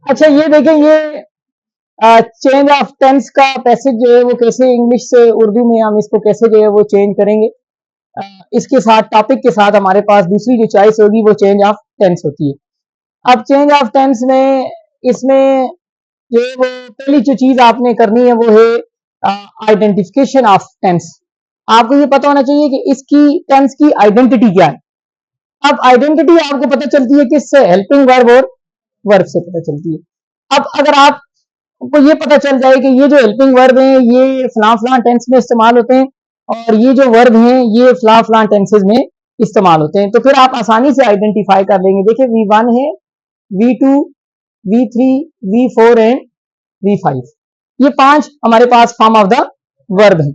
अच्छा ये देखें, ये चेंज ऑफ टेंस का पैसेज जो है वो कैसे इंग्लिश से उर्दू में हम इसको कैसे जो है वो चेंज करेंगे। इसके साथ टॉपिक के साथ हमारे पास दूसरी जो चॉइस होगी वो चेंज ऑफ टेंस होती है। अब चेंज ऑफ टेंस में इसमें जो है वो पहली जो चीज आपने करनी है वो है आइडेंटिफिकेशन ऑफ टेंस। आपको ये पता होना चाहिए कि इसकी टेंस की आइडेंटिटी क्या है। अब आइडेंटिटी आपको पता चलती है किससे, हेल्पिंग वर्ब और वर्ब से पता चलती है। अब अगर आपको ये पता चल जाए कि ये जो हेल्पिंग वर्ब हैं ये फलां फलां टेंस में इस्तेमाल होते हैं और ये जो वर्ब हैं ये फलां फलां टेंसेज में इस्तेमाल होते हैं, तो फिर आप आसानी से आइडेंटिफाई कर लेंगे। देखिए V1 है, V2, V3, V4 and V5, ये 5 हमारे पास फॉर्म ऑफ द वर्ब है।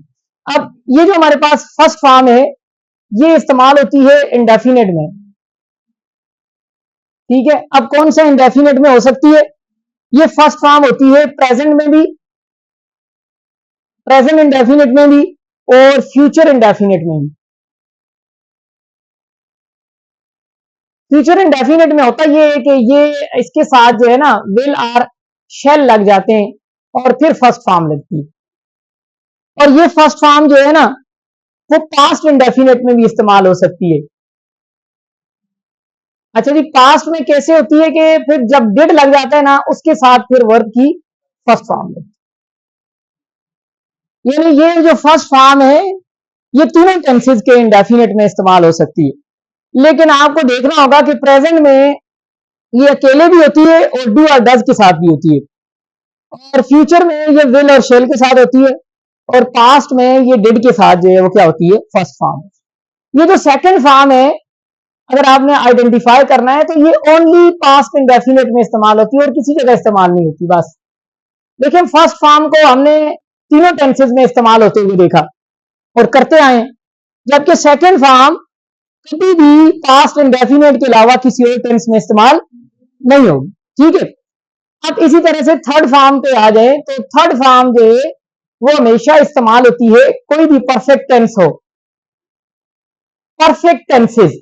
अब ये जो हमारे पास फर्स्ट फॉर्म है ये इस्तेमाल होती है इंडेफिनेट में, ठीक है। अब कौन सा इंडेफिनेट में हो सकती है, ये फर्स्ट फॉर्म होती है प्रेजेंट में भी, प्रेजेंट इंडेफिनेट में भी और फ्यूचर इंडेफिनेट में भी। फ्यूचर इंडेफिनेट में होता ये है कि ये इसके साथ जो है ना विल आर शेल लग जाते हैं और फिर फर्स्ट फॉर्म लगती है, और ये फर्स्ट फॉर्म जो है ना वो पास्ट इंडेफिनेट में भी इस्तेमाल हो सकती है। अच्छा जी, पास्ट में कैसे होती है कि फिर जब डिड लग जाता है ना उसके साथ फिर वर्ब की फर्स्ट फॉर्म लगती है। यानी ये जो फर्स्ट फॉर्म है ये तीनों टेंसेज के इंडेफिनेट में इस्तेमाल हो सकती है। लेकिन आपको देखना होगा कि प्रेजेंट में ये अकेले भी होती है और डू और डज के साथ भी होती है, और फ्यूचर में ये विल और शेल के साथ होती है, और पास्ट में ये डिड के साथ जो है वो क्या होती है, फर्स्ट फॉर्म। ये जो सेकंड फॉर्म है अगर आपने आइडेंटिफाई करना है तो ये ओनली पास्ट इंडेफिनेट में इस्तेमाल होती है और किसी जगह इस्तेमाल नहीं होती बस। देखिए फर्स्ट फॉर्म को हमने तीनों टेंसेज में इस्तेमाल होते हुए देखा और करते आए, जबकि सेकंड फॉर्म कभी भी पास्ट इंडेफिनेट के अलावा किसी और टेंस में इस्तेमाल नहीं होगी, ठीक है। अब इसी तरह से थर्ड फॉर्म पे आ जाए तो थर्ड फॉर्म जो है वो हमेशा इस्तेमाल होती है कोई भी परफेक्ट टेंस हो, परफेक्ट टेंसेज।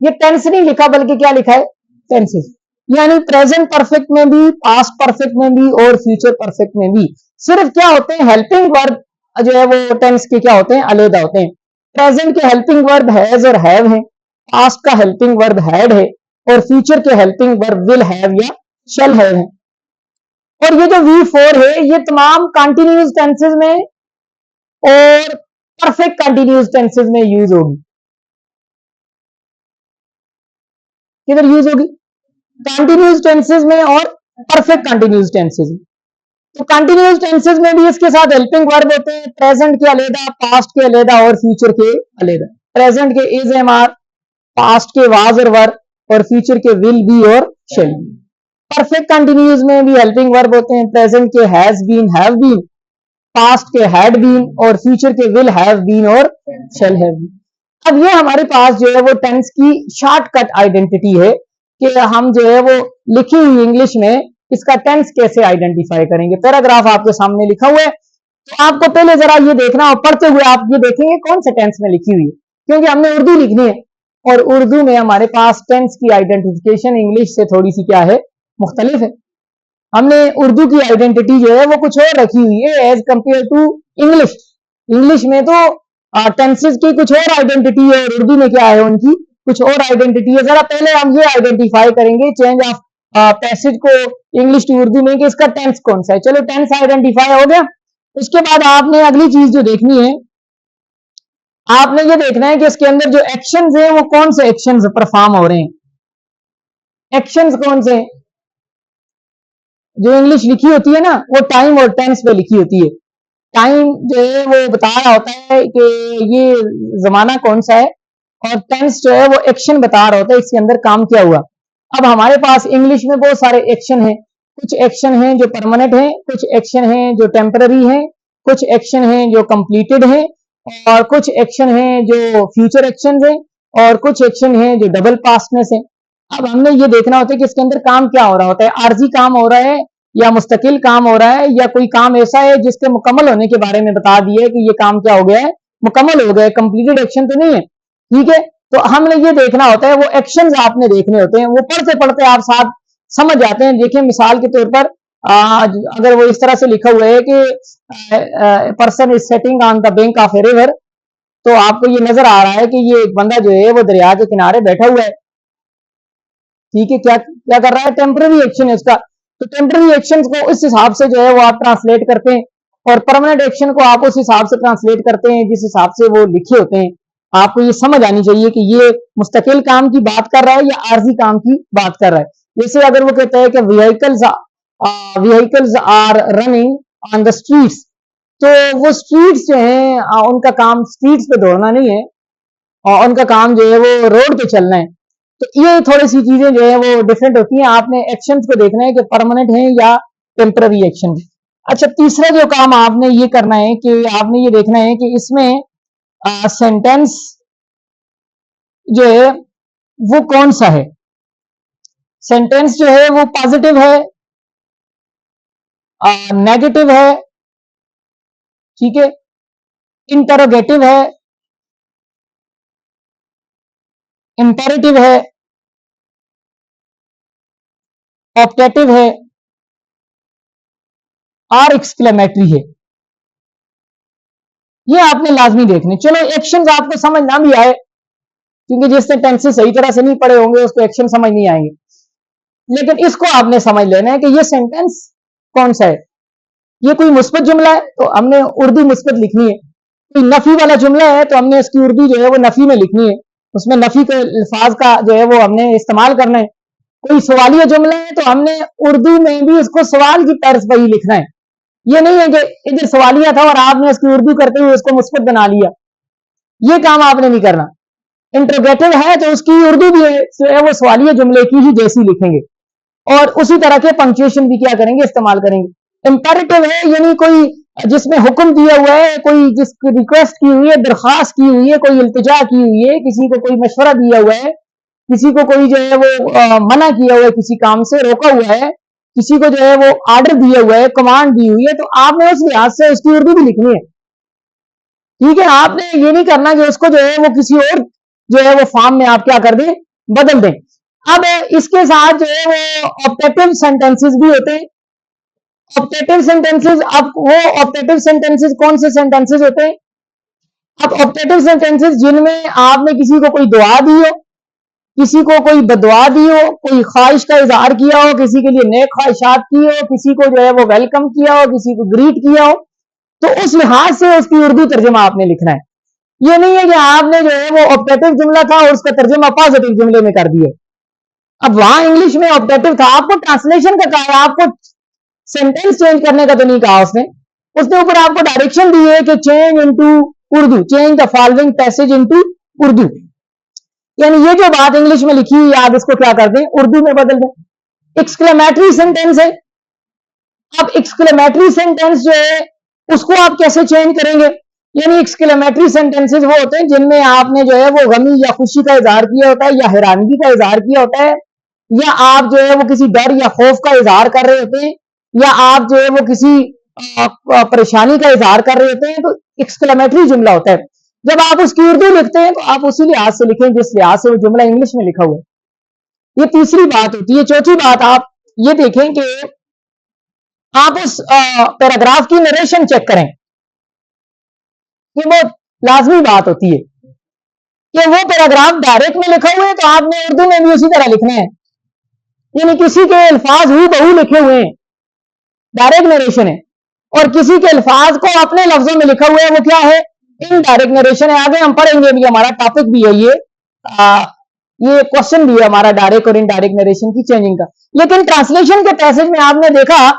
ये टेंस नहीं लिखा बल्कि क्या लिखा है, टेंसेज। यानी प्रेजेंट परफेक्ट में भी, पास्ट परफेक्ट में भी और फ्यूचर परफेक्ट में भी। सिर्फ क्या होते हैं, हेल्पिंग वर्ब जो है वो टेंस के क्या होते हैं, अलग होते हैं। प्रेजेंट के हेल्पिंग वर्ब हैज और हैव है, पास्ट का हेल्पिंग वर्ब हैड है और फ्यूचर के हेल्पिंग वर्ब विल हैव या शैल हैव है। और ये जो V4 है ये तमाम कंटिन्यूअस टेंसेज में और परफेक्ट कंटिन्यूअस टेंसेज में यूज होगी। किधर यूज होगी, कंटिन्यूअस टेंसेज में और परफेक्ट कंटिन्यूअस टेंसेज में। तो कंटिन्यूअस टेंसेज में भी इसके साथ हेल्पिंग वर्ब होते हैं, प्रेजेंट के अलग, पास्ट के अलग और फ्यूचर के अलग। प्रेजेंट के इज एम आर, पास्ट के वाज और वर, और फ्यूचर के विल बी और शेल बी। परफेक्ट कंटिन्यूअस में भी हेल्पिंग वर्ब होते हैं, प्रेजेंट के has been, have been, past के हैड बीन और फ्यूचर के विल हैव बीन और शेल हैव बीन। अब ये हमारे पास जो है वो टेंस की शॉर्टकट आइडेंटिटी है कि हम जो है वो लिखी हुई इंग्लिश में इसका टेंस कैसे आइडेंटिफाई करेंगे। पैराग्राफ आपके सामने लिखा हुआ है तो आपको पहले जरा ये देखना और पढ़ते हुए आप ये देखेंगे कौन से टेंस में लिखी हुई है, क्योंकि हमने उर्दू लिखनी है और उर्दू में हमारे पास टेंस की आइडेंटिफिकेशन इंग्लिश से थोड़ी सी क्या है, मुख्तलिफ है। हमने उर्दू की आइडेंटिटी जो है वो कुछ और रखी हुई है as compare to English. English में तो टेंसेज की कुछ और आइडेंटिटी है और उर्दू में क्या है, उनकी कुछ और आइडेंटिटी है। जरा पहले हम ये आइडेंटिफाई करेंगे चेंज ऑफ पैसेज को इंग्लिश टू उर्दू में कि इसका टेंस कौन सा है। चलो टेंस आइडेंटिफाई हो गया, उसके बाद आपने अगली चीज जो देखनी है, आपने ये देखना है कि इसके अंदर जो एक्शंस है वो कौन से एक्शंस परफॉर्म हो रहे हैं। एक्शंस कौन से, जो इंग्लिश लिखी होती है ना वो टाइम और टेंस पे लिखी होती है। टाइम जो है वो बता रहा होता है कि ये जमाना कौन सा है, और टेंस जो है वो एक्शन बता रहा होता है इसके अंदर काम क्या हुआ। अब हमारे पास इंग्लिश में बहुत सारे एक्शन हैं, कुछ एक्शन हैं जो परमानेंट हैं, कुछ एक्शन हैं जो टेम्पररी हैं, कुछ एक्शन हैं जो कंप्लीटेड हैं, और कुछ एक्शन हैं जो फ्यूचर एक्शन हैं, और कुछ एक्शन हैं जो डबल पास्टनेस है। अब हमने ये देखना होता है कि इसके अंदर काम क्या हो रहा होता है, आर्जी काम हो रहा है या मुस्तकिल काम हो रहा है, या कोई काम ऐसा है जिसके मुकम्मल होने के बारे में बता दिया है कि ये काम क्या हो गया है, मुकम्मल हो गया है, कंप्लीटेड एक्शन तो नहीं है, ठीक है। तो हमने ये देखना होता है, वो एक्शंस आपने देखने होते हैं, वो पढ़ते पढ़ते आप साथ समझ जाते हैं। देखिए मिसाल के तौर पर अगर वो इस तरह से लिखा हुआ है कि person is setting on the bank of a river, तो आपको ये नजर आ रहा है कि ये एक बंदा जो है वो दरिया के किनारे बैठा हुआ है। ठीक है, क्या क्या कर रहा है, टेम्पररी एक्शन है उसका। तो टेम्पररी एक्शन को इस हिसाब से जो है वो आप ट्रांसलेट करते हैं, और परमानेंट एक्शन को आप उस हिसाब से ट्रांसलेट करते हैं जिस हिसाब से वो लिखे होते हैं। आपको ये समझ आनी चाहिए कि ये मुस्तकिल काम की बात कर रहा है या आर्जी काम की बात कर रहा है। जैसे अगर वो कहता है कि vehicles are running on the streets, तो वो स्ट्रीट्स जो है उनका काम स्ट्रीट्स पे दौड़ना नहीं है, और उनका काम जो है वो रोड पे चलना है। तो ये थोड़ी सी चीजें जो है वो डिफरेंट होती हैं। आपने एक्शंस को देखना है कि परमानेंट है या टेम्पररी एक्शन है। अच्छा, तीसरा जो काम आपने ये करना है कि आपने ये देखना है कि इसमें सेंटेंस जो है वो कौन सा है। सेंटेंस जो है वो पॉजिटिव है, नेगेटिव है, ठीक है, इंटरोगेटिव है, इंपेरेटिव है, ऑप्टेटिव है और एक्सक्लेमेटरी है। ये आपने लाजमी देखने। चलो एक्शंस आपको समझ ना भी आए, क्योंकि जिसने टेंसेस सही तरह से नहीं पढ़े होंगे उसको एक्शन समझ नहीं आएंगे, लेकिन इसको आपने समझ लेना है कि ये सेंटेंस कौन सा है। ये कोई मुस्बत जुमला है तो हमने उर्दू मुस्बत लिखनी है, कोई नफी वाला जुमला है तो हमने इसकी उर्दू जो है वो नफी में लिखनी है, उसमें नफी के अल्फाज का जो है वो हमने इस्तेमाल करना है। कोई सवालिया जुमला है तो हमने उर्दू में भी उसको सवाल की तर्ज पर ही लिखना है। ये नहीं है कि इधर सवालिया था और आपने उसकी उर्दू करते हुए उसको मुस्बत बना लिया, ये काम आपने नहीं करना। इंट्रोगेटिव है तो उसकी उर्दू भी है वो सवालिया जुमले की ही जैसी लिखेंगे, और उसी तरह के पंक्चुएशन भी क्या करेंगे, इस्तेमाल करेंगे। इंपेरेटिव है यानी कोई जिसमें हुक्म दिया हुआ है, कोई जिसकी रिक्वेस्ट की हुई है, दरखास्त की हुई है, कोई इल्तिजा की हुई है, किसी को कोई मशवरा दिया हुआ है, किसी को कोई जो है वो मना किया हुआ है, किसी काम से रोका हुआ है, किसी को जो है वो ऑर्डर दिया हुआ है, कमांड दी हुई है, तो आपने उस लिहाज से उसकी उर्दू भी लिखनी है। ठीक है, आपने ये नहीं करना कि उसको जो है वो किसी और जो है वो फॉर्म में आप क्या कर दें, बदल दें। अब इसके साथ जो है वो ऑप्टेटिव सेंटेंसेस भी होते हैं। ऑप्टेटिव सेंटेंसेस, अब वो ऑप्टेटिव सेंटेंसेस कौन से सेंटेंसेस होते हैं। अब ऑप्टेटिव सेंटेंसेस जिनमें आपने किसी को कोई दुआ दी हो, किसी को कोई बदुआ दी हो, कोई ख्वाहिश का इजहार किया हो, किसी के लिए नेक ख्वाहिशात की हो, किसी को जो है वो वेलकम किया हो, किसी को ग्रीट किया हो, तो उस लिहाज से उसकी उर्दू तर्जमा आपने लिखना है। ये नहीं है कि आपने जो है वो ऑप्टेटिव जुमला था और उसका तर्जमा पॉजिटिव जुमले में कर दिया। अब वहां इंग्लिश में ऑप्टेटिव था, आपको ट्रांसलेशन का कहा है, आपको सेंटेंस चेंज करने का तो नहीं कहा उसने। उसने ऊपर आपको डायरेक्शन दी है कि change into Urdu, change the following passage into Urdu, यानी ये जो बात इंग्लिश में लिखी हुई आप इसको क्या कर दें, उर्दू में बदल दें। एक्सक्लेमेटरी सेंटेंस है। अब एक्सक्लेमेटरी सेंटेंस जो है उसको आप कैसे चेंज करेंगे, यानी एक्सक्लेमेटरी सेंटेंसेस वो होते हैं जिनमें आपने जो है वो गमी या खुशी का इजहार किया होता है, या हैरानगी का इजहार किया होता है, या आप जो है वो किसी डर या खौफ का इजहार कर रहे होते हैं, या आप जो है वो किसी परेशानी का इजहार कर रहे होते हैं, तो एक्सक्लेमेटरी जुमला होता है। जब आप उसकी उर्दू लिखते हैं तो आप उसी लिहाज से लिखें जिस लिहाज से वो जुमला इंग्लिश में लिखा हुआ है। ये तीसरी बात होती है। चौथी बात आप ये देखें कि आप उस पैराग्राफ की नरेशन चेक करें। ये बहुत लाजमी बात होती है कि वो पैराग्राफ डायरेक्ट में लिखा हुआ है तो आपने उर्दू में भी उसी तरह लिखना है, यानी किसी के अल्फाज हू बहू लिखे हुए हैं, डायरेक्ट नरेशन है, और किसी के अल्फाज को अपने लफ्जों में लिखा हुआ है, वो क्या है, इनडायरेक्ट नरेशन है। आगे हम पढ़ेंगे भी, हमारा टॉपिक भी है ये क्वेश्चन भी है हमारा डायरेक्ट और इनडायरेक्ट नरेशन की चेंजिंग का। लेकिन ट्रांसलेशन के पैसेज में आपने देखा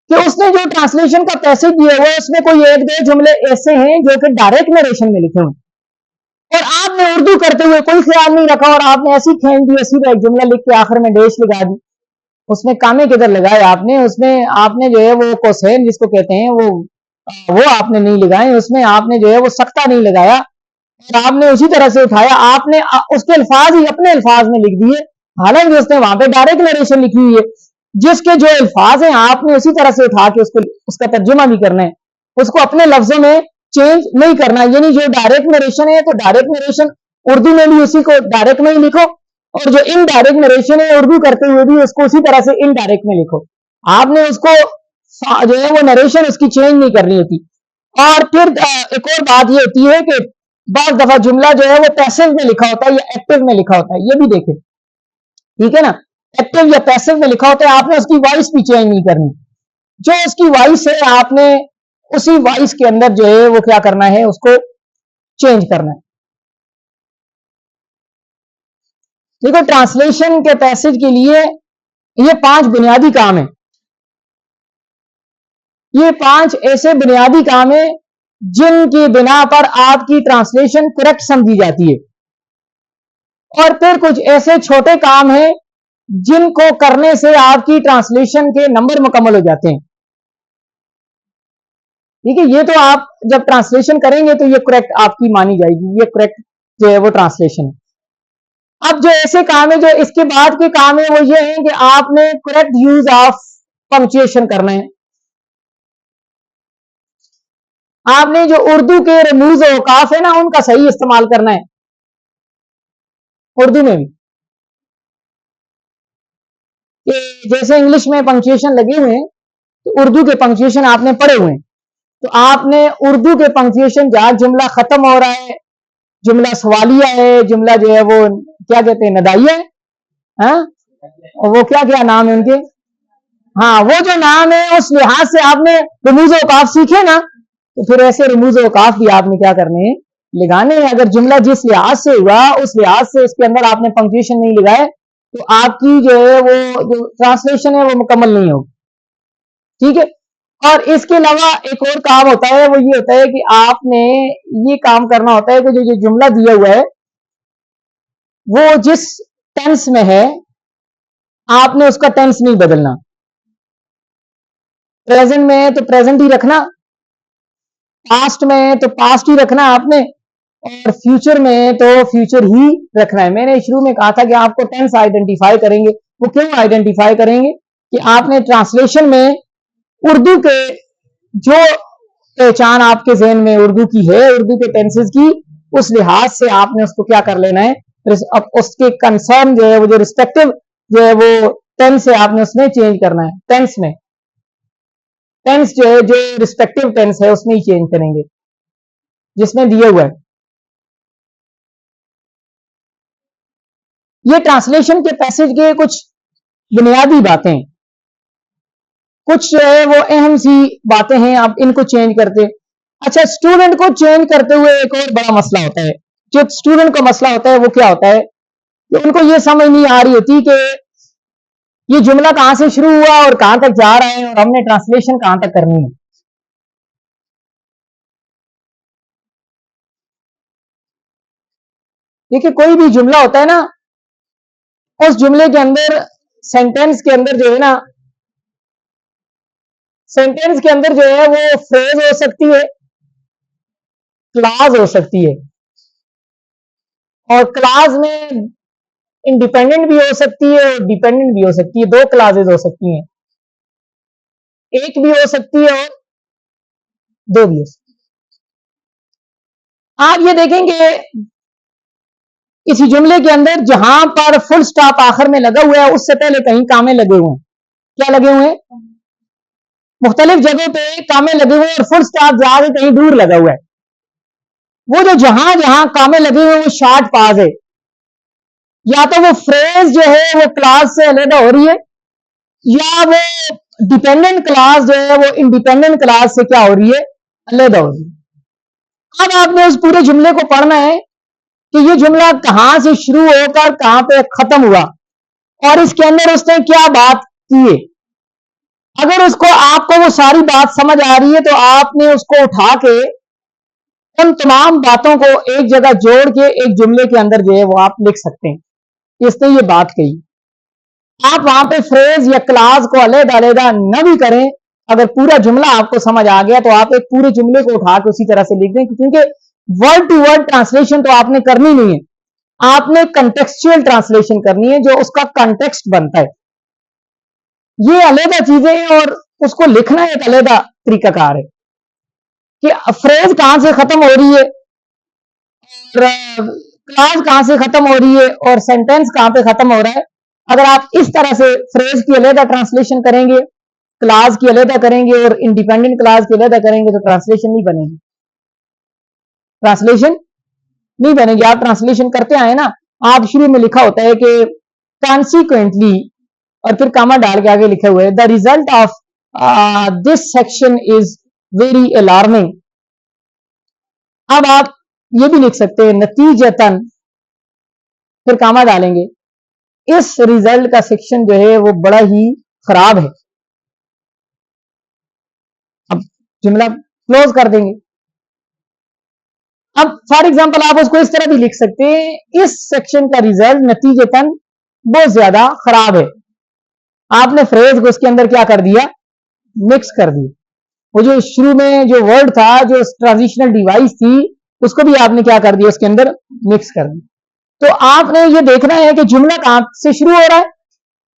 कि उसने जो ट्रांसलेशन का पैसेज दिया हुआ है उसमें कोई एक दो जुमले ऐसे हैं जो कि डायरेक्ट नरेशन में लिखे हुए, और आपने उर्दू करते हुए कोई ख्याल नहीं रखा और आपने ऐसी खींच दी, ऐसी एक जुमला लिख के आखिर में डेश लगा दी, उसमें कामे किधर लगाए आपने, उसमें आपने जो है वो कोसेन जिसको कहते हैं वो आपने नहीं लगाए, उसमें आपने जो है वो सख्ता नहीं लगाया, और आपने उसी तरह से उठाया, आपने उसके अल्फाज ही अपने अल्फाज में लिख दिए, हालांकि उसने वहां पे डायरेक्ट नरेशन लिखी हुई है। जिसके जो अल्फाज हैं आपने उसी तरह से उठा के उसको उसका तर्जुमा भी करना है, उसको अपने लफ्जों में चेंज नहीं करना। यानी जो डायरेक्ट नरेशन है तो डायरेक्ट नरेशन उर्दू में भी उसी को डायरेक्ट में ही लिखो, और जो इनडायरेक्ट नरेशन है उर्दू करते हुए भी उसको उसी तरह से इनडायरेक्ट में लिखो। आपने उसको जो है वो नरेशन उसकी चेंज नहीं करनी होती। और फिर एक और बात ये होती है कि बार दफा जुमला जो है वो पैसिव में लिखा होता है या एक्टिव में लिखा होता है, ये भी देखें, ठीक है ना। एक्टिव या पैसिव में लिखा होता है, आपने उसकी वॉइस भी चेंज नहीं करनी। जो उसकी वॉइस है आपने उसी वॉइस के अंदर जो है वो क्या करना है, उसको चेंज करना है। देखो ट्रांसलेशन के पैसेज के लिए ये 5 बुनियादी काम है। ये 5 ऐसे बुनियादी काम है जिनकी बिना पर आपकी ट्रांसलेशन करेक्ट समझी जाती है। और फिर कुछ ऐसे छोटे काम हैं जिनको करने से आपकी ट्रांसलेशन के नंबर मुकम्मल हो जाते हैं। ठीक है, ये तो आप जब ट्रांसलेशन करेंगे तो ये करेक्ट आपकी मानी जाएगी, ये करेक्ट जो है वो ट्रांसलेशन है। अब जो ऐसे काम है, जो इसके बाद के काम है, वो ये है कि आपने करेक्ट यूज ऑफ पंक्चुएशन करना है। आपने जो उर्दू के रमूज और औकाफ है ना, उनका सही इस्तेमाल करना है उर्दू में भी। कि जैसे इंग्लिश में पंक्चुएशन लगे हुए हैं तो उर्दू के पंक्चुएशन आपने पढ़े हुए हैं, तो आपने उर्दू के पंक्चुएशन जहां जुमला खत्म हो रहा है, जुमला सवालिया है, जुमला जो है वो क्या कहते हैं, नदाइया है, हाँ? और वो क्या क्या नाम है उनके, हाँ वो जो नाम है उस लिहाज से आपने रमूज औकाफ सीखे ना, तो फिर ऐसे रमूज औकाफ भी आपने क्या करने हैं, लगाने हैं। अगर जुमला जिस लिहाज से हुआ उस लिहाज से उसके अंदर आपने पंक्चुएशन नहीं लगाए तो आपकी जो है वो जो ट्रांसलेशन है वो मुकम्मल नहीं होगी। ठीक है, और इसके अलावा एक और काम होता है, वो ये होता है कि आपने ये काम करना होता है कि जो जुमला दिया हुआ है वो जिस टेंस में है आपने उसका टेंस नहीं बदलना। प्रेजेंट में है तो प्रेजेंट ही रखना, पास्ट में है तो पास्ट ही रखना आपने, और फ्यूचर में है तो फ्यूचर ही रखना है। मैंने शुरू में कहा था कि आपको टेंस आइडेंटिफाई करेंगे। वो क्यों आइडेंटिफाई करेंगे कि आपने ट्रांसलेशन में उर्दू के जो पहचान आपके जहन में उर्दू की है, उर्दू के टेंसेस की, उस लिहाज से आपने उसको क्या कर लेना है, अब उसके कंसर्न जो है वो जो रिस्पेक्टिव जो है वो टेंस है आपने उसमें चेंज करना है। टेंस में टेंस जो है जो रिस्पेक्टिव टेंस है उसमें ही चेंज करेंगे जिसमें दिया हुआ है। ये ट्रांसलेशन के पैसेज के कुछ बुनियादी बातें, कुछ जो है वो अहम सी बातें हैं, आप इनको चेंज करते। अच्छा, स्टूडेंट को चेंज करते हुए एक और बड़ा मसला होता है। जो स्टूडेंट को मसला होता है वो क्या होता है कि उनको ये समझ नहीं आ रही होती कि ये जुमला कहां से शुरू हुआ और कहां तक जा रहा है और हमने ट्रांसलेशन कहां तक करनी है। देखिए कोई भी जुमला होता है ना, उस जुमले के अंदर सेंटेंस के अंदर जो है ना, सेंटेंस के अंदर जो है वो फ्रेज हो सकती है, क्लास हो सकती है, और क्लास में इंडिपेंडेंट भी हो सकती है और डिपेंडेंट भी हो सकती है। 2 क्लासेस हो सकती हैं, एक भी हो सकती है और 2 भी हो सकती है। आप ये देखेंगे इसी जुमले के अंदर जहां पर फुल स्टॉप आखिर में लगा हुआ है उससे पहले कहीं कामे लगे हुए हैं। क्या लगे हुए हैं? मुख्तलिफ जगहों पे कामे लगे हुए हैं और फुल स्टॉप जाके कहीं दूर लगा हुआ है। वो जो जहां जहां कामे लगे हुए हैं वो शॉर्ट पास है। या तो वो फ्रेज जो है वो क्लास से अलग हो रही है, या वो डिपेंडेंट क्लास जो है वो इंडिपेंडेंट क्लास से क्या हो रही है, अलग हो रही है। अब आपने उस पूरे जुमले को पढ़ना है कि ये जुमला कहां से शुरू होकर कहां पे खत्म हुआ और इसके अंदर उसने क्या बात की है। अगर उसको आपको वो सारी बात समझ आ रही है तो आपने उसको उठा के उन तमाम बातों को एक जगह जोड़ के एक जुमले के अंदर जो है वो आप लिख सकते हैं। इसने ये बात कही, आप वहां पे फ्रेज या क्लास को अलग-अलग न भी करें, अगर पूरा जुमला आपको समझ आ गया तो आप एक पूरे जुमले को उठा के उसी तरह से लिख दें, क्योंकि वर्ड टू वर्ड ट्रांसलेशन तो आपने करनी नहीं है, आपने कंटेक्सचुअल ट्रांसलेशन करनी है जो उसका कंटेक्स्ट बनता है। ये अलग चीजें हैं और उसको लिखना एक अलग तरीकाकार है कि फ्रेज कहां से खत्म हो रही है और क्लास कहां से खत्म हो रही है और सेंटेंस कहां पे खत्म हो रहा है, अगर आप इस तरह से फ्रेज की अलग ट्रांसलेशन करेंगे, क्लास की अलग करेंगे और इंडिपेंडेंट क्लास की अलग करेंगे, तो ट्रांसलेशन नहीं बनेगी, ट्रांसलेशन नहीं बनेगी। आप ट्रांसलेशन करते आए ना, आप शुरू में लिखा होता है कि कॉन्सिक्वेंटली, और फिर कामा डाल के आगे लिखे हुए the result of this section is very alarming. अब आप ये भी लिख सकते हैं नतीजतन, फिर कामा डालेंगे, इस रिजल्ट का सेक्शन जो है वो बड़ा ही खराब है। अब जुमला क्लोज कर देंगे। अब फॉर एग्जांपल आप उसको इस तरह भी लिख सकते हैं, इस सेक्शन का रिजल्ट नतीजतन बहुत ज्यादा खराब है। आपने फ्रेज को उसके अंदर क्या कर दिया, मिक्स कर दिया। वो जो शुरू में जो वर्ड था, जो ट्रांजिशनल डिवाइस थी, उसको भी आपने क्या कर दिया, उसके अंदर मिक्स कर दिया। तो आपने ये देखना है कि जुमला कहां से शुरू हो रहा है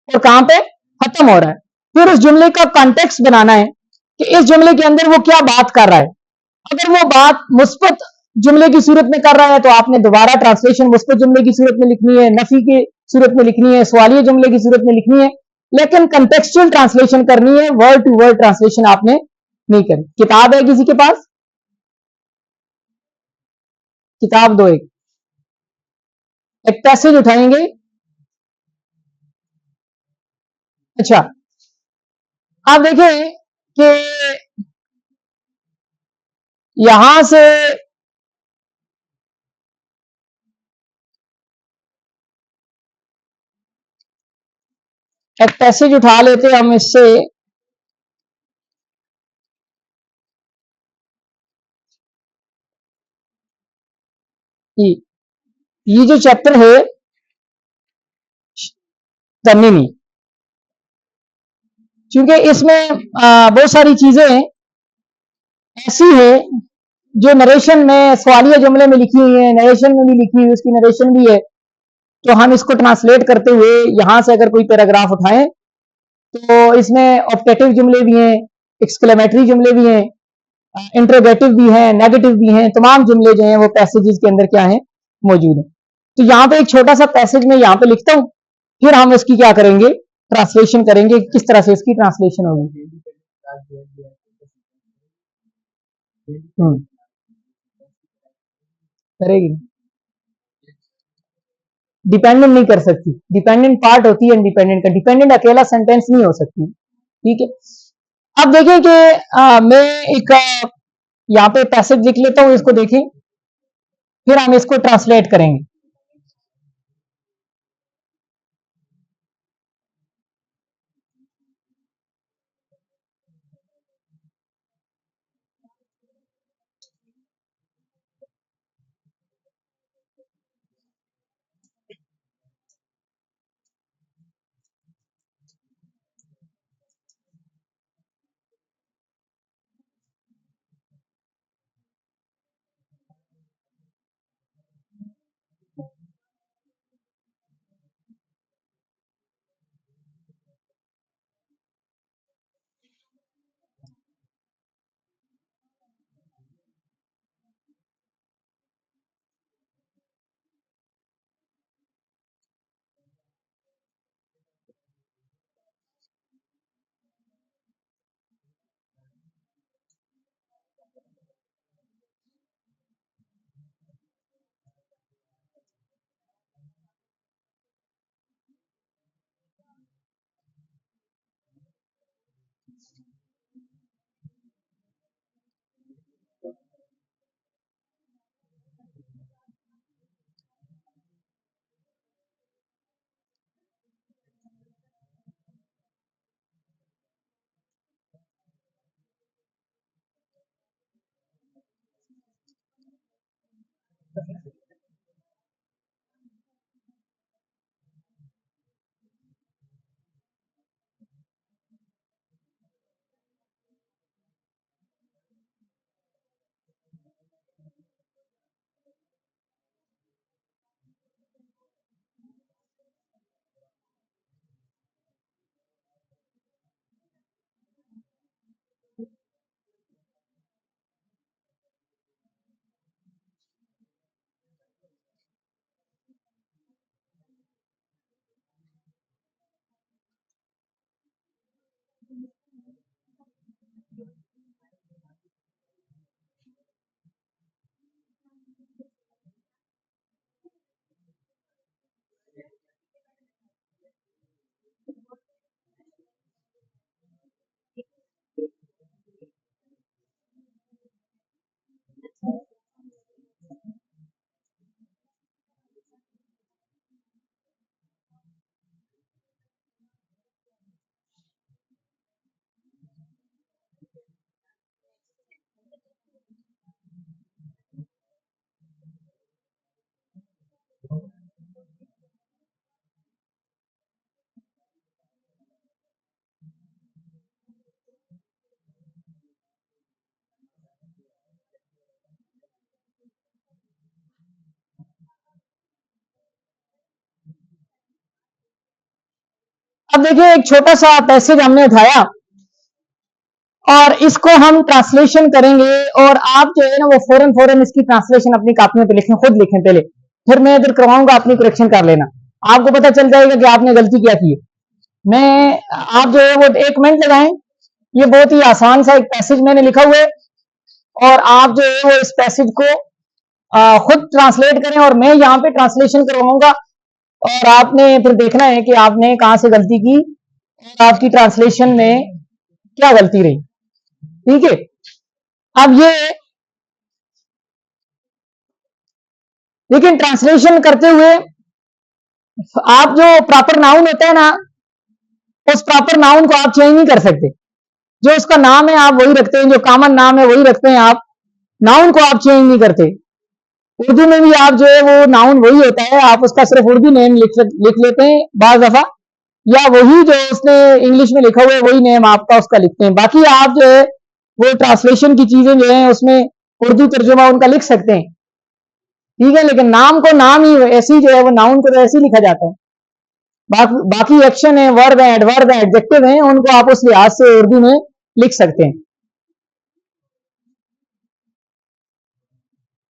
और कहां पे खत्म हो रहा है। फिर उस जुमले का कॉन्टेक्स्ट बनाना है कि इस जुमले के अंदर वो क्या बात कर रहा है। अगर वो बात मुस्बत जुमले की सूरत में कर रहा है, तो आपने दोबारा ट्रांसलेशन मुस्बत जुमले की सूरत में लिखनी है, नफी की सूरत में लिखनी है, सवालिया जुमले की सूरत में लिखनी है, लेकिन कंटेक्चुअल ट्रांसलेशन करनी है, वर्ड टू वर्ड ट्रांसलेशन आपने नहीं करनी। किताब है किसी के पास, किताब दो, एक पैसेज उठाएंगे। अच्छा, आप देखें कि यहां से एक पैसेज उठा लेते हम इससे, ये जो चैप्टर है तमीमी, क्योंकि इसमें बहुत सारी चीजें ऐसी है जो नरेशन में सवालिया जुमले में लिखी हुई है, नरेशन में भी लिखी हुई, उसकी नरेशन भी है। तो हम इसको ट्रांसलेट करते हुए यहां से अगर कोई पैराग्राफ उठाएं, तो इसमें ऑप्टेटिव जुमले भी हैं, एक्सक्लेमेटरी जुमले भी हैं, इंट्रोगेटिव भी हैं, नेगेटिव भी हैं, तमाम जुमले जो हैं वो पैसेजेस के अंदर क्या है, मौजूद है। तो यहाँ पे एक छोटा सा पैसेज मैं यहाँ पे लिखता हूँ, फिर हम इसकी क्या करेंगे, ट्रांसलेशन करेंगे, किस तरह से इसकी ट्रांसलेशन होगी। करेगी, डिपेंडेंट नहीं कर सकती, डिपेंडेंट पार्ट होती है इंडिपेंडेंट का, डिपेंडेंट अकेला सेंटेंस नहीं हो सकती। ठीक है, अब देखें कि मैं एक यहाँ पे पैसेज लिख लेता हूँ, इसको देखें, फिर हम इसको ट्रांसलेट करेंगे। अब देखिए एक छोटा सा पैसेज हमने उठाया और इसको हम ट्रांसलेशन करेंगे और आप जो है ना वो फौरन फौरन इसकी ट्रांसलेशन अपनी कॉपियों पे लिखें, खुद लिखें पहले, फिर मैं इधर करवाऊंगा, अपनी करेक्शन कर लेना, आपको पता चल जाएगा कि आपने गलती क्या की है। मैं आप जो है वो 1 मिनट लगाएं, ये बहुत ही आसान सा एक पैसेज मैंने लिखा हुआ है और आप जो है वो इस पैसेज को खुद ट्रांसलेट करें और मैं यहाँ पे ट्रांसलेशन करवाऊंगा और आपने फिर देखना है कि आपने कहां से गलती की और आपकी ट्रांसलेशन में क्या गलती रही। ठीक है, अब ये लेकिन ट्रांसलेशन करते हुए आप जो प्रॉपर नाउन होता है ना, उस प्रॉपर नाउन को आप चेंज नहीं कर सकते, जो उसका नाम है आप वही रखते हैं, जो कॉमन नाम है वही रखते हैं आप, नाउन को आप चेंज नहीं करते। उर्दू में भी आप जो है वो नाउन वही होता है, आप उसका सिर्फ उर्दू नेम लिख लेते हैं बाज दफा, या वही जो उसने इंग्लिश में लिखा हुआ है वही नेम आपका उसका लिखते हैं। बाकी आप जो है वो ट्रांसलेशन की चीजें जो है उसमें उर्दू तर्जुमा उनका लिख सकते हैं, ठीक है, लेकिन नाम को नाम ही ऐसी जो है वो नाउन को तो ऐसे ही लिखा जाता है। बाकी एक्शन है, वर्ब है, एडवर्ब है, एडजेक्टिव है, उनको आप उस लिहाज से उर्दू में लिख सकते हैं।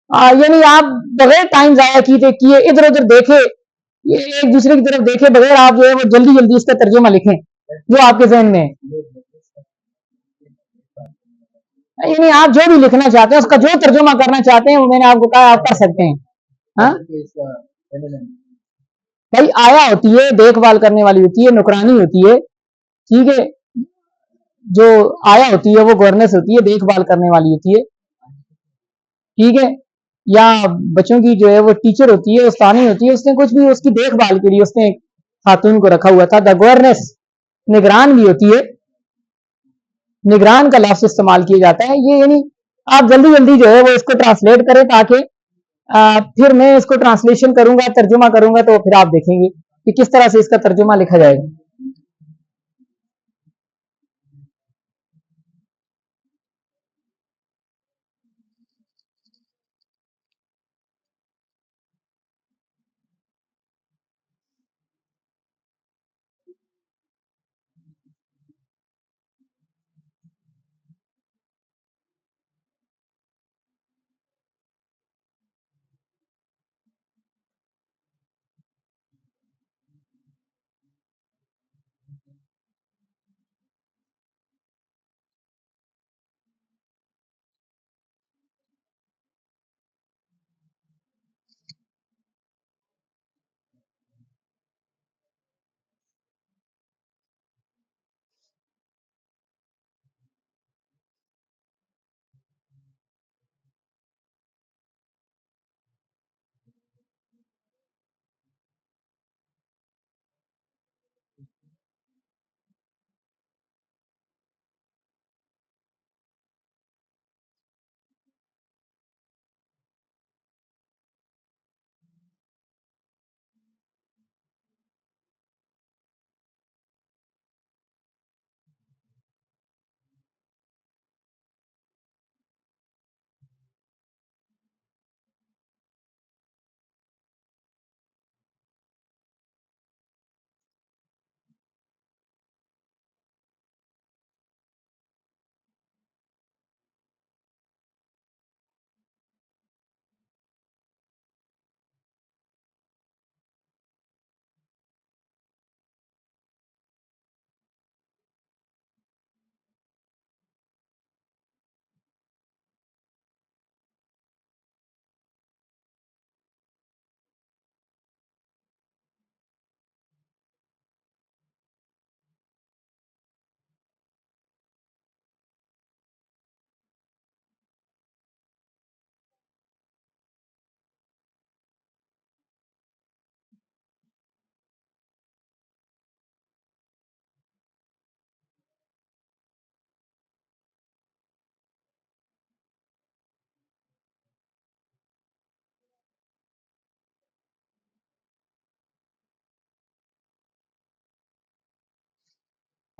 यानी आप बगैर टाइम जाया किए इधर उधर देखे, ये एक दूसरे की तरफ देखे बगैर आप जो है वो जल्दी जल्दी इसका तर्जुमा लिखें जो आपके जहन में है। यानी आप जो भी लिखना चाहते हैं उसका जो तर्जुमा करना चाहते हैं वो मैंने आपको कहा आप कर सकते हैं। हाँ भाई, आया होती है, देखभाल करने वाली होती है, नौकरानी होती है, ठीक है, जो आया होती है वो गवर्नेंस होती है, देखभाल करने वाली होती है, ठीक है, या बच्चों की जो है वो टीचर होती है, उस्तानी होती है, उसने कुछ भी उसकी देखभाल के लिए उसने खातून को रखा हुआ था। द गवर्नेंस निगरान भी होती है, निगरान का लफ्ज इस्तेमाल किया जाता है। ये यानी आप जल्दी जल्दी जो है वो इसको ट्रांसलेट करें ताकि फिर मैं इसको ट्रांसलेशन करूंगा, तर्जुमा करूंगा, तो फिर आप देखेंगे कि किस तरह से इसका तर्जुमा लिखा जाएगा।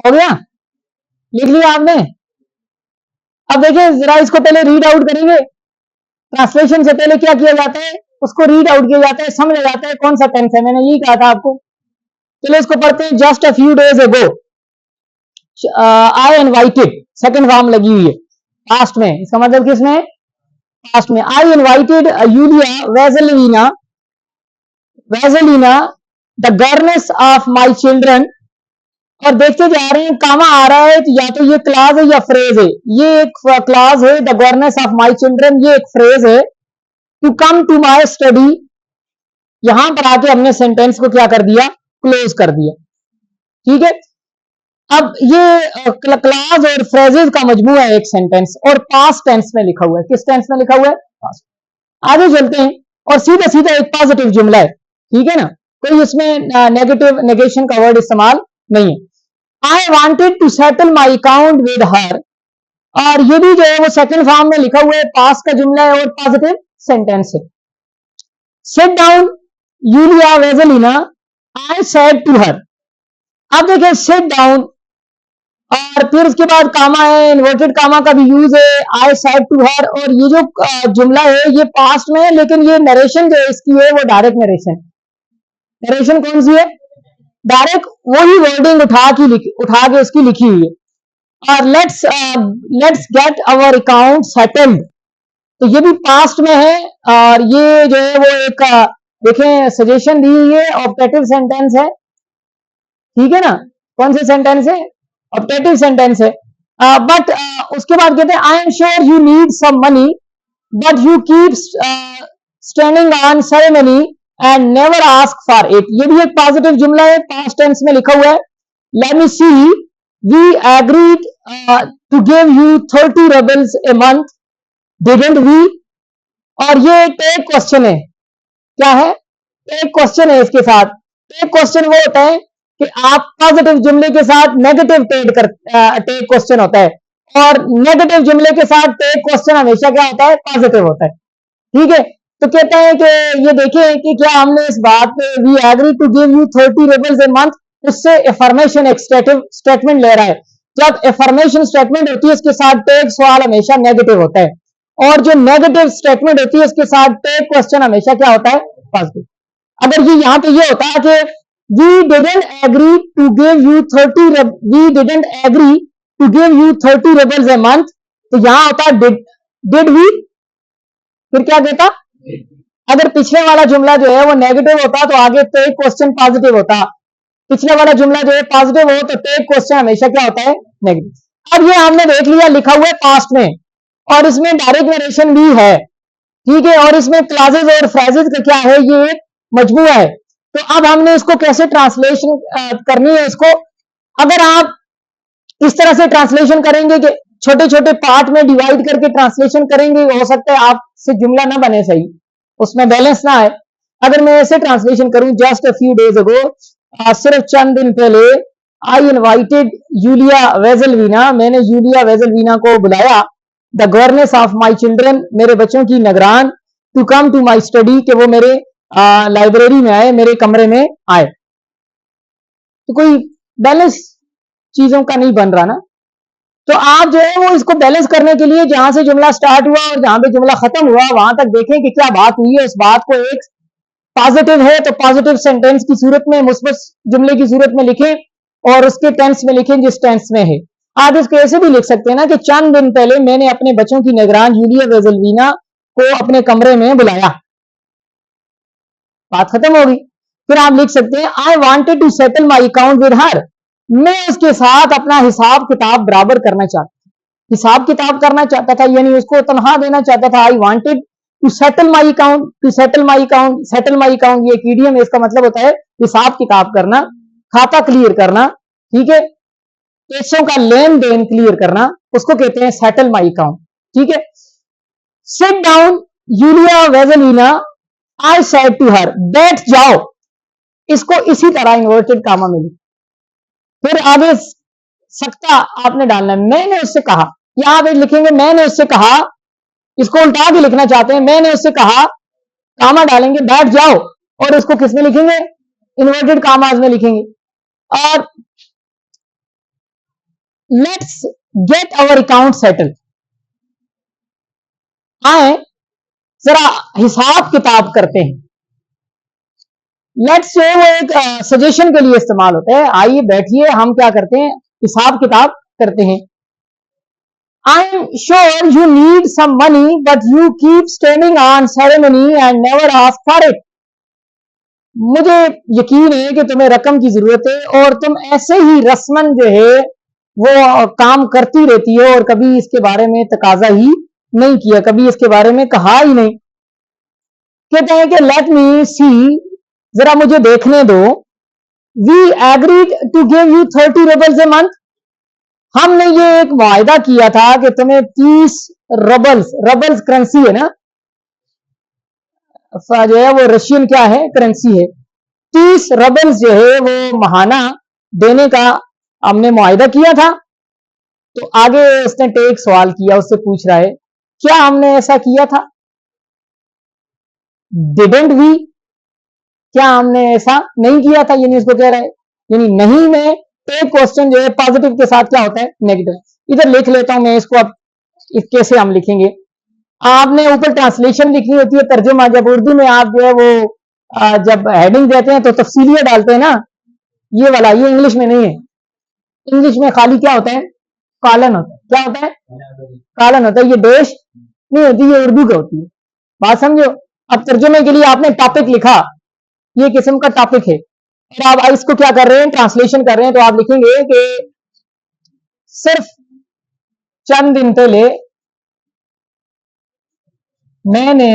हो गया, लिख लिया आपने। अब देखिए जरा इसको पहले रीड आउट करेंगे। ट्रांसलेशन से पहले क्या किया जाता है, उसको रीड आउट किया जाता है, समझा जाता है कौन सा टेंस है। मैंने यही कहा था आपको, चलो इसको पढ़ते हैं। Just a few days ago I invited, second form लगी हुई है पास्ट में, इसका मतलब किसमें? पास्ट में। I invited Yulia Vezhlina the governance of my children. और देखते जा रहे हैं कामा आ रहा है, तो या तो ये क्लास है या फ्रेज है। ये एक क्लास है the governance of my children, ये एक फ्रेज है to come to my study. यहां पर आके हमने सेंटेंस को क्या कर दिया? क्लोज कर दिया। ठीक है, अब ये क्लास और फ्रेजेस का मजमूआ है एक सेंटेंस, और पास्ट टेंस में लिखा हुआ है। किस टेंस में लिखा हुआ है? पास्ट। आगे चलते हैं, और सीधा सीधा एक पॉजिटिव जुमला है। ठीक है ना, कोई इसमें नेगेटिव नेगेशन का वर्ड इस्तेमाल नहीं है। I wanted to settle my account with her, और ये भी जो है वो सेकंड फॉर्म में लिखा हुआ है, पास्ट का जुमला है और पॉजिटिव सेंटेंस है। Sit down Yulia Vezhlina, I said to her. अब देखिए सिट डाउन, और फिर उसके बाद कामा है, इन्वर्टेड कामा का भी यूज है, आई सेड टू हर। और ये जो जुमला है ये पास्ट में है, लेकिन ये नरेशन जो इसकी है वो डायरेक्ट नरेशन। नरेशन कौन सी है? डायरेक्ट वही वर्डिंग उठा के उसकी लिखी हुई है। और let's get our account settled, तो ये भी पास्ट में है। और ये जो है वो एक देखें सजेशन दी हुई है, ऑब्जेक्टिव सेंटेंस है। ठीक है ना, कौन से सेंटेंस है? ऑब्जेक्टिव सेंटेंस है। बट उसके बाद कहते हैं I am sure you need some money but you keep standing on ceremony and never ask for it. ये भी एक पॉजिटिव जुमला है, पास्ट टेंस में लिखा हुआ है। Let me see, we agreed to give you 30 rupees a month, didn't we. और ये टेक क्वेश्चन है। क्या है? टेक क्वेश्चन है इसके साथ। टेक क्वेश्चन वो होता है कि आप पॉजिटिव जुमले के साथ नेगेटिव टेक क्वेश्चन होता है, और नेगेटिव जुमले के साथ टेक क्वेश्चन हमेशा क्या होता है? पॉजिटिव होता है। ठीक है, तो कहते हैं कि ये देखें कि क्या हमने इस बात पे we agree to give you 30 rupees a month, उससे एफर्मेशन एक स्टेटमेंट ले रहा है। जब एफर्मेशन स्टेटमेंट होती है उसके साथ टेक सवाल हमेशा नेगेटिव होता है, और जो नेगेटिव स्टेटमेंट होती है उसके साथ टेक क्वेश्चन हमेशा क्या होता है? पॉजिटिव। अगर ये यहां पे ये होता है कि we didn't agree to give you 30 rupees a month, तो यहां होता है did we, फिर क्या कहता? अगर पिछले वाला जुमला जो है वो नेगेटिव होता तो आगे टेक क्वेश्चन पॉजिटिव होता। पिछले वाला जुमला जो है पॉजिटिव हो तो टेक क्वेश्चन हमेशा क्या होता है? नेगेटिव। अब ये हमने देख लिया लिखा हुआ है पास्ट में, और इसमें डायरेक्ट नरेशन भी है। ठीक है, और इसमें क्लासेस और फ्रेजेस का क्या है? ये एक मजमूआ है। तो अब हमने इसको कैसे ट्रांसलेशन करनी है इसको, अगर आप इस तरह से ट्रांसलेशन करेंगे कि छोटे छोटे पार्ट में डिवाइड करके ट्रांसलेशन करेंगे, हो सकता है आपसे जुमला ना बने सही, उसमें बैलेंस ना आए। अगर मैं ऐसे ट्रांसलेशन करूं, just a few days ago, सिर्फ चंद दिन पहले, आई इनवाइटेड यूलिया वेजलवीना, मैंने यूलिया वेजलवीना को बुलाया, the governance of my children, मेरे बच्चों की निगरान, to come to my study, कि वो मेरे लाइब्रेरी में आए, मेरे कमरे में आए। तो कोई बैलेंस चीजों का नहीं बन रहा ना। तो आप जो है वो इसको बैलेंस करने के लिए जहां से जुमला स्टार्ट हुआ और जहां पे जुमला खत्म हुआ वहां तक देखें कि क्या बात हुई है। उस बात को एक पॉजिटिव है तो पॉजिटिव सेंटेंस की सूरत में, मुस्बत जुमले की सूरत में लिखें, और उसके टेंस में लिखें जिस टेंस में है। आप इसको ऐसे भी लिख सकते हैं ना कि चंद दिन पहले मैंने अपने बच्चों की निगरान यूलिया वेजलवीना को अपने कमरे में बुलाया, बात खत्म होगी। फिर आप लिख सकते हैं I wanted to settle my account with her, मैं उसके साथ अपना हिसाब किताब बराबर करना चाहता था, हिसाब किताब करना चाहता था, यानी उसको तनख्वाह देना चाहता था। I wanted to settle my account, to settle my account, settle my account ये ईडीएम है, इसका मतलब होता है हिसाब किताब करना, खाता क्लियर करना। ठीक है, पैसों का लेन देन क्लियर करना, उसको कहते हैं सेटल माई अकाउंट। ठीक है, sit down Yulia Vezhlina, I said to her, बैठ जाओ, इसको इसी तरह इन्वर्टेड कामा में लिखो। फिर आगे सकता आपने डालना है, मैंने उससे कहा, यहां पे लिखेंगे मैंने उससे कहा, इसको उल्टा के लिखना चाहते हैं, मैंने उससे कहा, कामा डालेंगे, बैठ जाओ, और इसको किसमें लिखेंगे? इन्वर्टेड कामाज में लिखेंगे। और let's get our account settle, आए जरा हिसाब किताब करते हैं। लेट्स से वो एक सजेशन के लिए इस्तेमाल होता है। आइए बैठिए, हम क्या करते हैं, हिसाब किताब करते हैं। I am sure you need some money but you keep standing on ceremony and never ask for it. मुझे यकीन है कि तुम्हें रकम की जरूरत है और तुम ऐसे ही रस्मन जो है वो काम करती रहती है और कभी इसके बारे में तकाजा ही नहीं किया, कभी इसके बारे में कहा ही नहीं। कहते हैं कि लेट मी सी, जरा मुझे देखने दो। We agreed to give you 30 roubles a month. हमने ये एक वायदा किया था कि तुम्हें 30 रबल्स, रबल्स करेंसी है ना, जो है वो रशियन क्या है, करेंसी है। 30 रबल्स जो है वो महाना देने का हमने मुआहिदा किया था। तो आगे उसने टेक सवाल किया, उससे पूछ रहा है क्या हमने ऐसा किया था? डिडंट वी, क्या हमने ऐसा नहीं किया था, यानी इसको कह रहा है, यानी नहीं में एक क्वेश्चन जो है पॉजिटिव के साथ क्या होता है, नेगेटिव। इधर लिख लेता हूं मैं इसको, अब कैसे हम लिखेंगे। आपने ऊपर ट्रांसलेशन लिखनी होती है, तर्जुमा। जब उर्दू में आप जो है वो जब हेडिंग देते हैं तो तफसीलियां डालते हैं ना, ये वाला, ये इंग्लिश में नहीं है। इंग्लिश में खाली क्या होता है, कॉलन होता है। क्या होता है, कॉलन होता है। ये डैश नहीं होती, ये उर्दू का होती है। बात समझो। अब तर्जुमे के लिए आपने टॉपिक लिखा, ये किस्म का टॉपिक है, और आप इसको क्या कर रहे हैं, ट्रांसलेशन कर रहे हैं। तो आप लिखेंगे कि सिर्फ चंद दिन पहले मैंने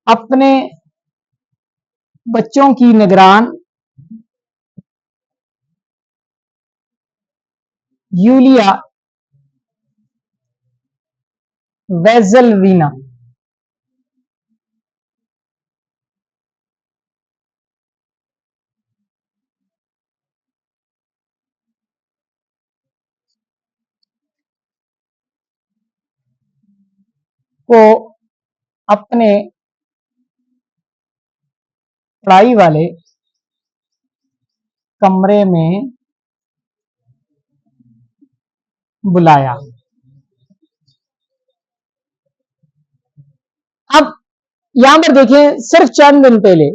अपने बच्चों की निगरान यूलिया वेजलवीना को अपने पढ़ाई वाले कमरे में बुलाया। अब यहां पर देखें, सिर्फ चंद दिन पहले।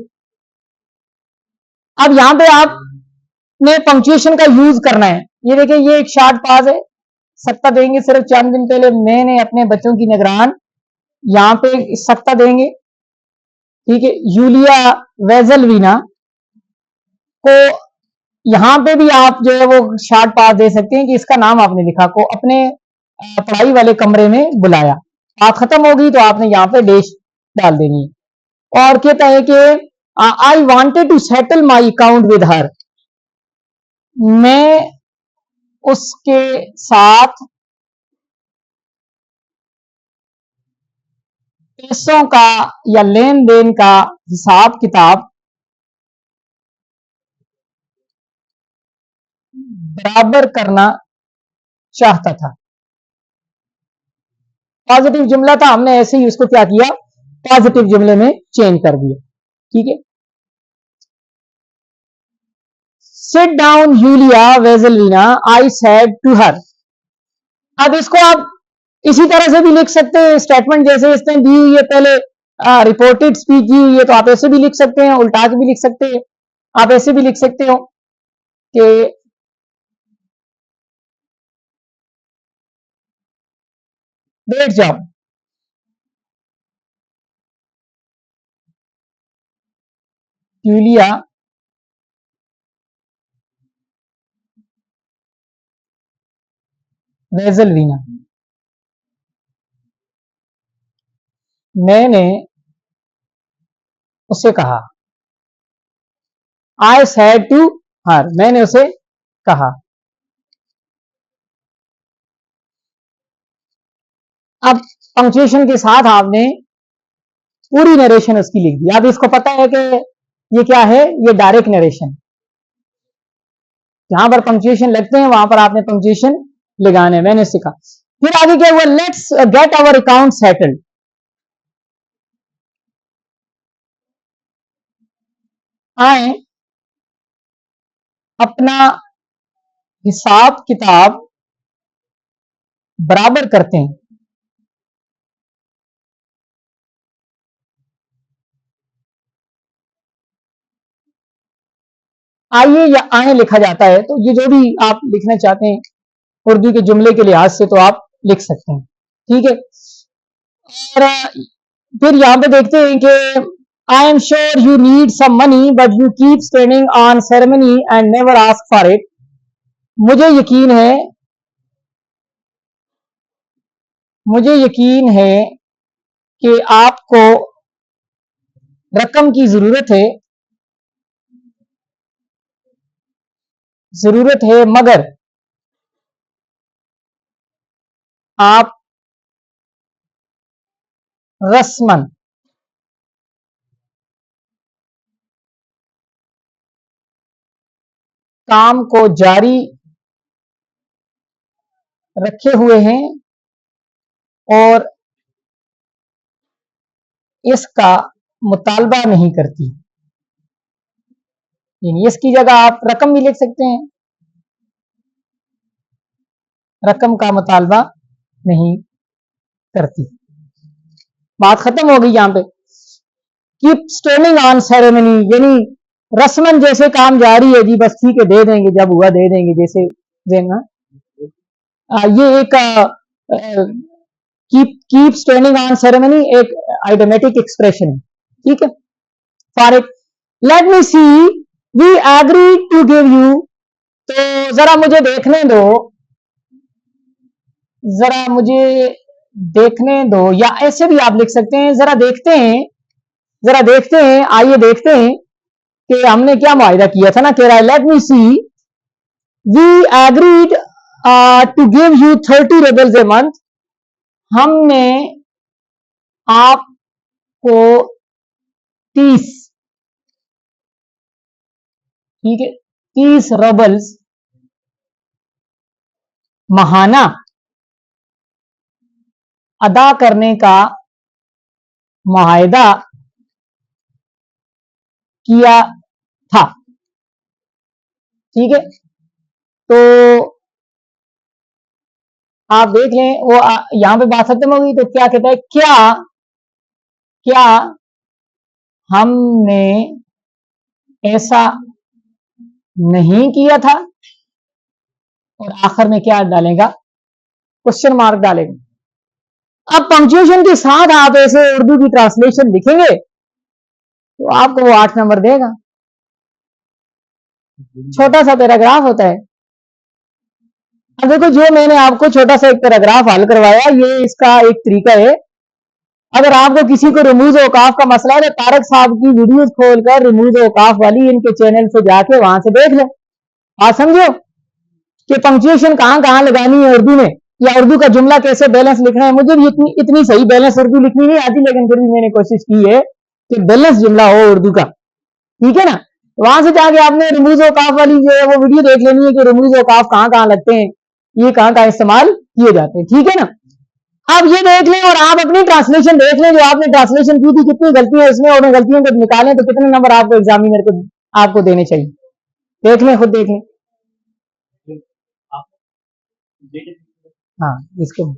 अब यहां पे आपने पंक्चुएशन का यूज करना है। ये देखिए, ये एक शॉर्ट पास है, सत्ता देंगे सिर्फ चंद दिन पहले मैंने अपने बच्चों की निगरान, यहां पे सत्ता देंगे, ठीक है। यूलिया वेजलवीना को यहां पे भी आप जो है वो शॉर्ट पास दे सकते हैं कि इसका नाम आपने लिखा, को अपने पढ़ाई वाले कमरे में बुलाया। बात खत्म होगी तो आपने यहां पे डैश डाल देनी। और कहता है कि I wanted to settle my account with her. मैं उसके साथ पैसों का या लेन देन का हिसाब किताब बराबर करना चाहता था। पॉजिटिव जुमला था, हमने ऐसे ही उसको क्या किया, पॉजिटिव जुमले में चेंज कर दिया, ठीक है। Sit down Yulia Vezhlina, I said to her. अब इसको आप इसी तरह से भी लिख सकते हैं, स्टेटमेंट जैसे इसने दी हुई है, पहले रिपोर्टेड स्पीच दी हुई है, तो आप ऐसे भी लिख सकते हैं, उल्टा के भी लिख सकते हैं। आप ऐसे भी लिख सकते हो कि बैठ जाओ, यूलिया वेजलवीना, मैंने उससे कहा। आई सेड टू हर, मैंने उसे कहा। अब पंक्चुएशन के साथ आपने पूरी नरेशन उसकी लिख दी। अब इसको पता है कि ये क्या है, ये डायरेक्ट नरेशन। जहां पर पंक्चुएशन लगते हैं वहां पर आपने पंक्चुएशन लगाने, मैंने सीखा। फिर आगे क्या हुआ, let's get our account settled. आए अपना हिसाब किताब बराबर करते हैं। आइए या आए लिखा जाता है, तो ये जो भी आप लिखना चाहते हैं उर्दू के जुमले के लिहाज से तो आप लिख सकते हैं, ठीक है। और फिर यहाँ पे देखते हैं कि I am sure you need some money but you keep standing on ceremony and never ask for it. मुझे यकीन है कि आपको रकम की जरूरत है मगर आप रस्मन काम को जारी रखे हुए हैं और इसका मुतालबा नहीं करती। यानी इसकी जगह आप रकम भी लिख सकते हैं, रकम का मुतालबा नहीं करती। बात खत्म हो गई यहाँ पे। कीप स्टैंडिंग ऑन सेरेमनी यानी रस्मन जैसे काम जारी है जी, बस ठीक है दे देंगे, जब हुआ दे देंगे, जैसे देना। ये एक कीप स्टैंडिंग ऑन सेरेमनी एक आइडोमेटिक एक्सप्रेशन है, ठीक है। For it let me see we agree to give you, तो जरा मुझे देखने दो, या ऐसे भी आप लिख सकते हैं जरा देखते हैं, आइए देखते हैं कि हमने क्या मुआहिदा किया था ना, कह रहा है let me see we agreed to give you 30 rupees a month, हमने आपको 30, ठीक है, 30 रबल्स महाना अदा करने का मुआहिदा किया था, ठीक है। तो आप देख लें वो यहां पे बात खत्म होगी, तो क्या कहता है, क्या हमने ऐसा नहीं किया था, और आखिर में क्या डालेगा, क्वेश्चन मार्क डालेगा। अब पंक्चुएशन के साथ आप ऐसे उर्दू की ट्रांसलेशन लिखेंगे तो आपको वो 8 नंबर देगा। छोटा सा पैराग्राफ होता है। अब देखो जो मैंने आपको छोटा सा एक पैराग्राफ हल करवाया, ये इसका एक तरीका है। अगर आपको किसी को रमूज औकाफ का मसला है तो तारक साहब की वीडियोस खोलकर रमूज औकाफ वाली इनके चैनल से जाके वहां से देख लो। आप समझो कि पंक्चुएशन कहां कहां लगानी है उर्दू में, या उर्दू का जुमला कैसे बैलेंस लिखना है। मुझे भी इतनी सही बैलेंस उर्दू लिखनी नहीं आती, लेकिन फिर भी मैंने कोशिश की है कि बैलेंस जुमला हो उर्दू का, ठीक है ना। वहां से जाके आपने रमूज औकाफ वाली जो है वो वीडियो देख लेनी है कि रमूज औकाफ कहां कहां लगते हैं, ये कहां कहां इस्तेमाल किए जाते हैं, ठीक है ना। आप ये देख लें और आप अपनी ट्रांसलेशन देख लें, जो आपने ट्रांसलेशन की थी कितनी गलतियां इसमें, और गलतियों को निकालें तो कितने नंबर आपको एग्जामिनर को आपको देने चाहिए, देख लें, खुद देख लें। हाँ इसको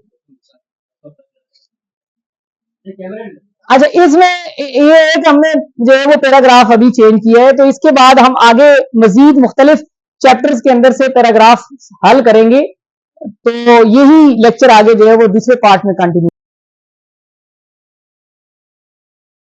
अच्छा, इसमें ये एक हमने जो है वो पैराग्राफ अभी चेंज किया है, तो इसके बाद हम आगे मजीद मुख्तलिफ चैप्टर्स के अंदर से पैराग्राफ हल करेंगे, तो यही लेक्चर आगे जो है वो दूसरे पार्ट में कंटिन्यू